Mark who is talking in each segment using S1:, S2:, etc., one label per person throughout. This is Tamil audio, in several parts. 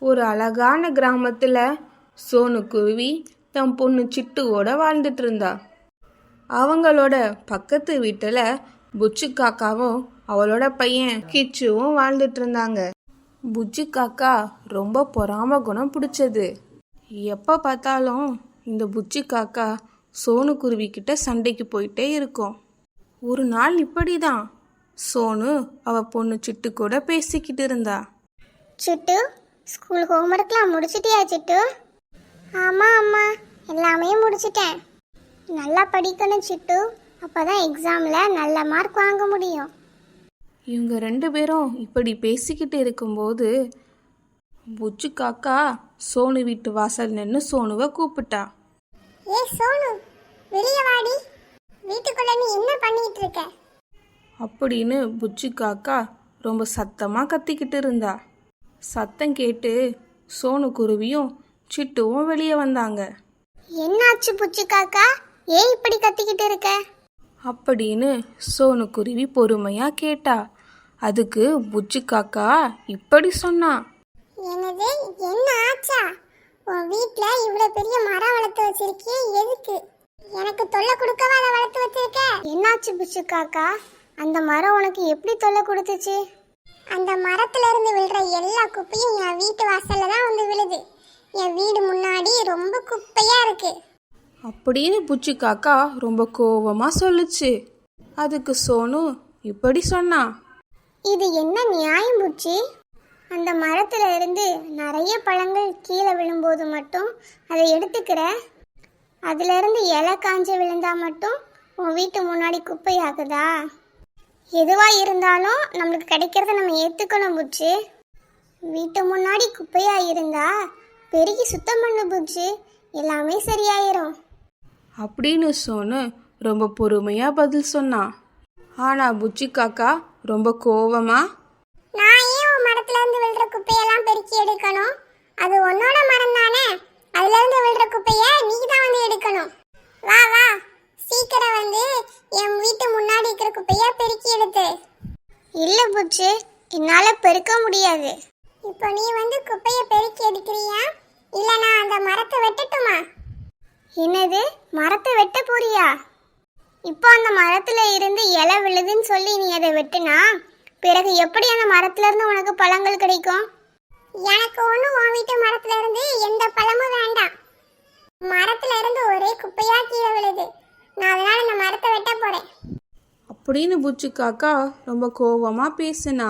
S1: ஒரு அழகான கிராமத்தில் சோனுக்குருவி தன் பொண்ணு சிட்டுவோட வாழ்ந்துட்டு இருந்தா. அவங்களோட பக்கத்து வீட்டில் புச்சு காக்காவும் அவளோட பையன் கிச்சுவும் வாழ்ந்துட்டு இருந்தாங்க. புச்சு காக்கா ரொம்ப பொறாம குணம் பிடிச்சது. எப்போ பார்த்தாலும் இந்த புச்சு காக்கா சோனுக்குருவி கிட்ட சண்டைக்கு போயிட்டே இருக்கும். ஒரு நாள் இப்படிதான் சோனு அவ பொண்ணு சிட்டு கூட பேசிக்கிட்டு இருந்தா.
S2: சிட்டு, ஸ்கூல் ஹோம்ஒர்க்லாம் முடிச்சிட்டியா சிட்டு? ஆமாம் அம்மா, எல்லாமே முடிச்சிட்டேன். நல்லா படிக்கணும் சிட்டு, அப்போதான் எக்ஸாமில் நல்ல மார்க் வாங்க முடியும்.
S1: இவங்க 2 பேரும் இப்படி பேசிக்கிட்டு இருக்கும்போது புச்சு காக்கா சோனு வீட்டு வாசல் நின்று சோனுவை கூப்பிட்டா.
S2: ஏ சோனு, வெளியே வாடி, வீட்டுக்குள்ள நீ என்ன பண்ணிட்டு இருக்க
S1: அப்படின்னு புச்சு காக்கா ரொம்ப சத்தமாக கத்திக்கிட்டு இருந்தா. சத்தம் கேட்டு சோனுக்குருவியும் சிட்டுவும் வெளியே வந்தாங்க.
S2: என்னாச்சு புச்சு காக்கா, ஏன் இப்படி கத்திக்கிட்டு இருக்க
S1: அப்படின்னு சோனுக்குருவி பொறுமையா கேட்டா. அதுக்கு புச்சு காக்கா இப்படி சொன்னா.
S2: என்னது, என்ன ஆச்சா? உன் வீட்ல இவ்வளவு பெரிய மரம் வளர்த்து வச்சிருக்கியே, எதுக்கு? எனக்கு தொல்லை கொடுக்கவா அதை வளர்த்து வச்சிருக்க? என்னாச்சு புச்சு காக்கா, அந்த மரம் உனக்கு எப்படி தொல்லை கொடுத்துச்சு? அந்த மரத்துல இருந்து விழுற எல்லா குப்பையும் என் வீட்டு வாசல்ல தான் வந்து விழுது. என் வீடு முன்னாடி ரொம்ப குப்பையா இருக்கு
S1: அப்படின்னு புச்சு காக்கா ரொம்ப கோவமா சொல்லுச்சு. அதுக்கு சோனு இப்படி சொன்னா.
S2: இது என்ன நியாயம் புச்சி? அந்த மரத்துல இருந்து நிறைய பழங்கள் கீழே விழும்போது மட்டும் அதை எடுத்துக்கிற, அதுல இருந்து இலை காஞ்சு விழுந்தா மட்டும் உன் வீட்டு முன்னாடி குப்பையாகுதா? எதுவா இருந்தாலும் நம்மளுக்கு கிடைக்கிறத நம்ம ஏத்துக்கணும் புச்சி. வீட்டு முன்னாடி குப்பையா இருந்தா பெருகி சுத்தம் பண்ணு புச்சி, எல்லாமே சரியாயிரும்
S1: அப்படின்னு சோனு ரொம்ப பொறுமையா பதில் சொன்னான். ஆனா புச்சு காக்கா ரொம்ப கோவமா,
S2: நான் ஏன் உன் மரத்துல இருந்து விழுற குப்பையெல்லாம் பெருக்கி எடுக்கணும்? அது உன்னோட மரம் தானே, அதுல இருந்து விழுற குப்பைய நீ தான் வந்து எடுக்கணும். வா வா, சீக்கிரம் வந்து என் வீட்டு முன்னாடி இருக்கிற குப்பைய பெருக்கி எடுத்து. இல்ல புச்சு, என்னால பெருக்க முடியாது. இப்போ நீ வந்து குப்பைய பெருக்கி எடுக்கிறியா, இல்ல நான் அந்த மரத்தை வெட்டட்டுமா? என்னது, மரத்தை வெட்ட போறியா? இப்போ அந்த மரத்துல இருந்து இலை விழுதுன்னு சொல்லி நீ அதை வெட்டினா பிறகு எப்படி அந்த மரத்துல இருந்து உனக்கு பழங்கள் கிடைக்கும்? எனக்கு ஒன்றும் உன் வீட்டு மரத்துல இருந்து எந்த பழமும் வேண்டாம். மரத்துல இருந்து ஒரே குப்பையா கீழே விழுது, நான் அதனால இந்த மரத்தை வெட்ட போறேன்
S1: அப்படின்னு புச்சு காக்கா ரொம்ப கோவமா பேசினா.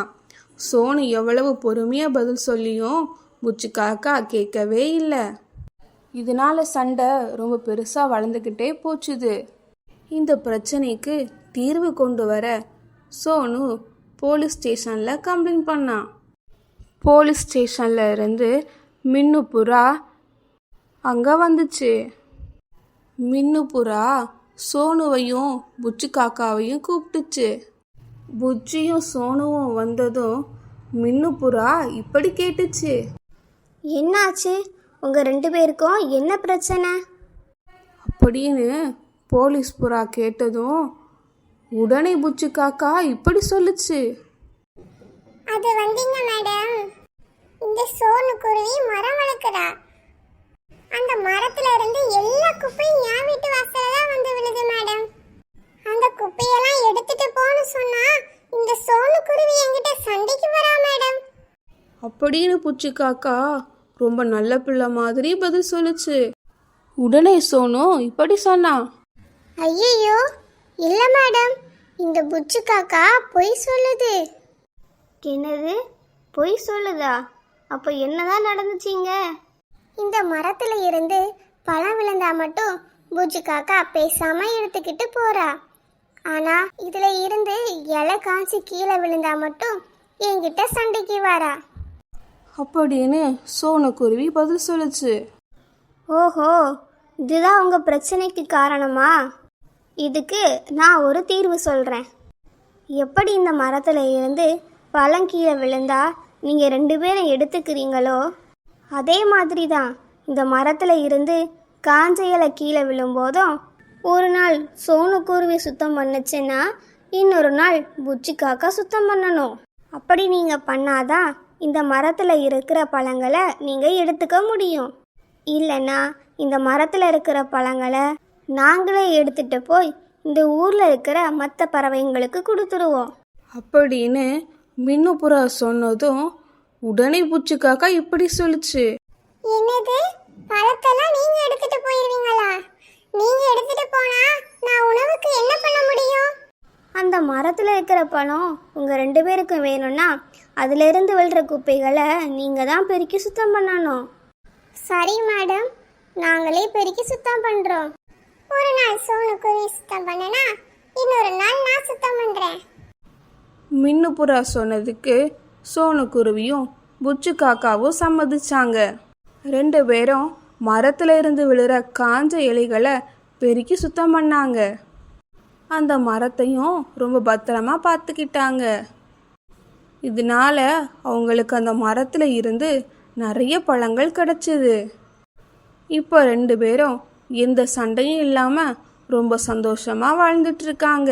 S1: சோனு எவ்வளவு பொறுமையா பதில் சொல்லியும் புச்சு காக்கா கேட்கவே இல்லை. இதனால சண்டை ரொம்ப பெருசா வளர்ந்துக்கிட்டே போச்சுது. இந்த பிரச்சனைக்கு தீர்வு கொண்டு வர சோனு போலீஸ் ஸ்டேஷனில் கம்ப்ளைண்ட் பண்ணான். போலீஸ் ஸ்டேஷனில் இருந்து மின்னு புறா அங்கே வந்துச்சு. மின்னு புறா சோனுவையும் புச்சு காக்காவையும் கூப்பிட்டுச்சு. புச்சியும் சோனுவும் வந்ததும் மின்னு புறா இப்படி கேட்டுச்சு.
S2: என்னாச்சு, உங்க 2 பேருக்கும் என்ன பிரச்சனை
S1: அப்படின்னு போலீஸ் புறா கேட்டதும் உடனே புச்சு காக்கா இப்படி சொல்லுச்சு.
S2: அது வந்தீங்க மேடம், இந்த சோனுக்குருவி மரம் வளர்க்குறா. அந்த மரத்துல இருந்து எல்லா குப்பையும் என் வீட்டு வாசல்ல தான் வந்து விழுது மேடம். அந்த குப்பையெல்லாம் எடுத்துட்டு போன்னு சொன்னா இந்த சோனுக்குருவி என்கிட்ட சண்டைக்கு வரா மேடம்.
S1: அப்படின்னு புச்சு காக்கா ரொம்ப நல்ல பிள்ளை மாதிரி பதில் சொல்லுச்சு. உடனே சோனு இப்படி சொன்னா.
S2: ஐயோ, இல்ல மேடம், இந்த புச்சு காக்கா பொய் சொல்லுது. என்னது, பொய் சொல்லுதா? அப்போ என்னதான் நடந்துச்சிங்க? இந்த மரத்துல இருந்து பழம் விழுந்தா மட்டும் புச்சு காக்கா பேசாம எடுத்துக்கிட்டு போறா. ஆனா இதுல இருந்து இலை காய்ச்சி கீழே விழுந்தா மட்டும் என்கிட்ட சண்டைக்கு வரா
S1: அப்படின்னு சோனுக்குருவி பதில் சொல்லுச்சு.
S2: ஓஹோ, இதுதான் உங்க பிரச்சனைக்கு காரணமா? இதுக்கு நான் ஒரு தீர்வு சொல்றேன். எப்படி இந்த மரத்துல இருந்து பழம் கீழே விழுந்தா நீங்க 2 பேரும் எடுத்துக்கிறீங்களோ, அதே மாதிரி தான் இந்த மரத்துல இருந்து காஞ்ச இலை கீழே விழும்போதும் ஒரு நாள் சோனுக்குருவி சுத்தம் பண்ணுச்சுன்னா இன்னொரு நாள் புச்சு காக்கா சுத்தம் பண்ணணும். அப்படி நீங்கள் பண்ணாதான்
S3: இந்த மரத்தில் இருக்கிற பழங்களை நீங்கள் எடுத்துக்க முடியும். இல்லைன்னா இந்த மரத்தில் இருக்கிற பழங்களை நாங்களே எடுத்துகிட்டு போய் இந்த ஊரில் இருக்கிற மற்ற பறவைங்களுக்கு கொடுத்துருவோம்.
S1: அப்படின்னு மின்னுப்புறா சொன்னதும் உடனே பூச்சி காக்கா இப்படி சொல்லுச்சு.
S2: என்னது, பழத்தெல்லாம் நீங்க எடுத்துட்டு போயிருவீங்களா? நீங்க எடுத்துட்டு போனா நான் உணவுக்கு என்ன பண்ண முடியும்?
S3: அந்த மரத்தில் இருக்கிற பழம் உங்கள் 2 பேருக்கும் வேணும்னா அதிலிருந்து விழுற குப்பைகளை நீங்கள் தான் பெருக்கி சுத்தம் பண்ணணும்.
S2: சரி மேடம், நாங்களே பெருக்கி சுத்தம் பண்றோம். ஒரு நாள் சோனுக்குருவி சுத்தம் பண்ணனா இன்னொரு நாள் நான் சுத்தம் பண்றேன்.
S1: மின்னுப்புறா சொன்னதுக்கு சோனுக்குருவியும் புச்சு காக்காவும் சம்மதிச்சாங்க. 2 பேரும் மரத்துல இருந்து விழுற காஞ்ச இலைகளை பெருக்கி சுத்தம் பண்ணாங்க. அந்த மரத்தையும் ரொம்ப பத்திரமா பார்த்துக்கிட்டாங்க. இதனால அவங்களுக்கு அந்த மரத்துல இருந்து நிறைய பழங்கள் கிடைச்சிது. இப்போ 2 பேரும் எந்த சண்டையும் இல்லாம ரொம்ப சந்தோஷமா வாழ்ந்துட்டு இருக்காங்க.